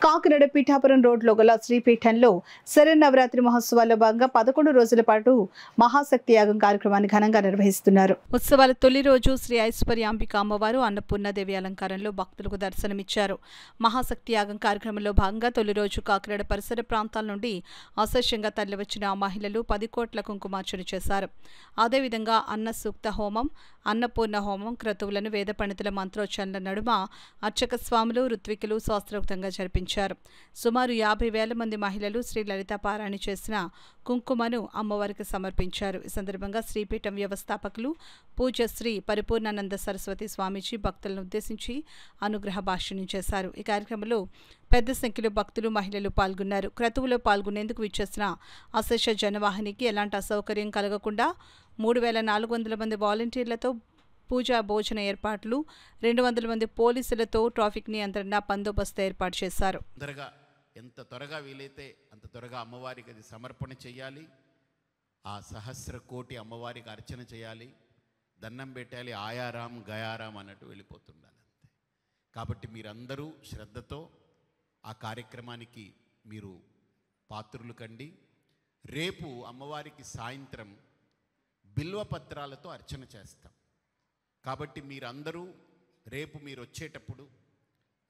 కాకినాడ పీఠాపురం రోడ్లో గల శ్రీపీఠంలో శరన్నవరాత్రి మహోత్సవాల్లో భాగంగా 11 రోజుల పాటు మహాశక్తి యాగం కార్యక్రమాన్ని ఘనంగా నిర్వహిస్తున్నారు. ఉత్సవాల తొలి రోజు శ్రీ ఐశ్వర్యాంబిక అమ్మవారు అన్నపూర్ణదేవి అలంకారంలో భక్తులకు దర్శనమిచ్చారు. మహాశక్తి యాగం కార్యక్రమంలో భాగంగా తొలి రోజు కాకినాడ పరిసర ప్రాంతాల నుండి అశేషంగా తరలివచ్చిన మహిళలు 10 కోట్ల కుంకుమార్చన చేశారు. అదేవిధంగా అన్న సూక్త హోమం, అన్నపూర్ణ హోమం క్రతువులను వేద పండితుల మంత్రోచ్చారణల నడుమ అర్చక స్వాములు, ఋత్వికులు శాస్త్రోక్తంగా జరిపించారు. సుమారు 50,000 మంది మహిళలు శ్రీ లలిత పారాయణ చేసిన కుంకుమను అమ్మవారికి సమర్పించారు. ఈ సందర్భంగా శ్రీపీఠం వ్యవస్థాపకులు పూజ్య శ్రీ పరిపూర్ణానంద సరస్వతి స్వామీజీ భక్తులను ఉద్దేశించి అనుగ్రహ భాషణం చేశారు. ఈ కార్యక్రమంలో పెద్ద సంఖ్యలో భక్తులు, మహిళలు పాల్గొన్నారు. క్రతువులో పాల్గొనేందుకు విచ్చేసిన అశేష జనవాహినికి ఎలాంటి అసౌకర్యం కలగకుండా 3,400 మంది వాలంటీర్లతో పూజా భోజన ఏర్పాట్లు, 200 మంది పోలీసులతో ట్రాఫిక్ నియంత్రణ బందోబస్తు ఏర్పాటు చేశారు. ఎంత త్వరగా వీలైతే అంత త్వరగా అమ్మవారికి అది సమర్పణ చేయాలి. ఆ సహస్ర కోటి అమ్మవారికి అర్చన చేయాలి, దండం పెట్టాలి, ఆయారాం గయారాం అన్నట్టు వెళ్ళిపోతుండాలి అంతే. కాబట్టి మీరందరూ శ్రద్ధతో ఆ కార్యక్రమానికి మీరు పాత్రులు కండి. రేపు అమ్మవారికి సాయంత్రం బిల్వపత్రాలతో అర్చన చేస్తాం. కాబట్టి మీరందరూ రేపు మీరు వచ్చేటప్పుడు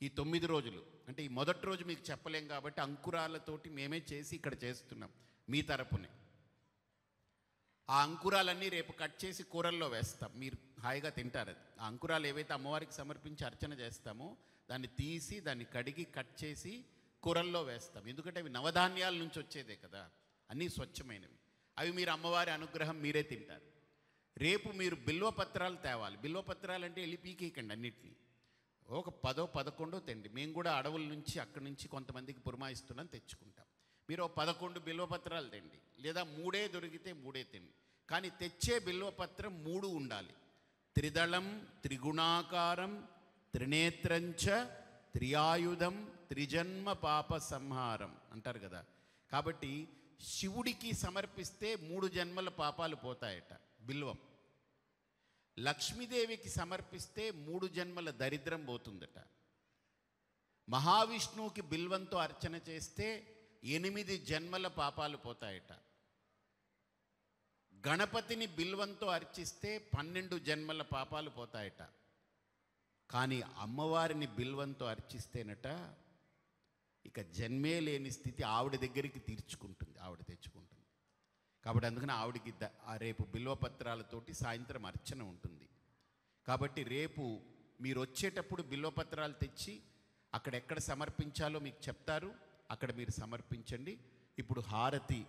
ఈ 9 రోజులు అంటే ఈ మొదటి రోజు మీకు చెప్పలేం కాబట్టి అంకురాలతోటి మేమే చేసి ఇక్కడ చేస్తున్నాం మీ తరపునే. ఆ అంకురాలన్నీ రేపు కట్ చేసి కూరల్లో వేస్తాం, మీరు హాయిగా తింటారు. ఆ అంకురాలు ఏవైతే అమ్మవారికి సమర్పించి అర్చన చేస్తామో దాన్ని తీసి దాన్ని కడిగి కట్ చేసి కూరల్లో వేస్తాం. ఎందుకంటే అవి నవధాన్యాల నుంచి వచ్చేదే కదా, అన్నీ స్వచ్ఛమైనవి. అవి మీరు అమ్మవారి అనుగ్రహం మీరే తింటారు. రేపు మీరు బిల్వపత్రాలు తేవాలి. బిల్వపత్రాలు అంటే వెళ్ళి పీకేయకండి, అన్నిటినీ ఒక 10, 11 తెండి. మేము కూడా అడవుల నుంచి అక్కడి నుంచి కొంతమందికి పురమాయిస్తున్నాం, తెచ్చుకుంటాం. మీరు 11 బిల్వపత్రాలు తెండి, లేదా 3 దొరికితే 3 తెండి. కానీ తెచ్చే బిల్వపత్రం 3 ఉండాలి. త్రిదళం, త్రిగుణాకారం, త్రినేత్రంచ, త్రియాయుధం, త్రిజన్మ పాప సంహారం అంటారు కదా. కాబట్టి శివుడికి సమర్పిస్తే 3 జన్మల పాపాలు పోతాయట బిల్వం. లక్ష్మీదేవికి సమర్పిస్తే 3 జన్మల దరిద్రం పోతుందట. మహావిష్ణువుకి బిల్వంతో అర్చన చేస్తే 8 జన్మల పాపాలు పోతాయట. గణపతిని బిల్వంతో అర్చిస్తే 12 జన్మల పాపాలు పోతాయట. కానీ అమ్మవారిని బిల్వంతో అర్చిస్తేనట ఇక జన్మే లేని స్థితి ఆవిడ దగ్గరికి తీర్చుకుంటుంది, ఆవిడ తెచ్చుకుంటుంది. కాబట్టి అందుకని ఆవిడికి రేపు బిల్వపత్రాలతోటి సాయంత్రం అర్చన ఉంటుంది. కాబట్టి రేపు మీరు వచ్చేటప్పుడు బిల్వపత్రాలు తెచ్చి అక్కడెక్కడ సమర్పించాలో మీకు చెప్తారు, అక్కడ మీరు సమర్పించండి. ఇప్పుడు హారతి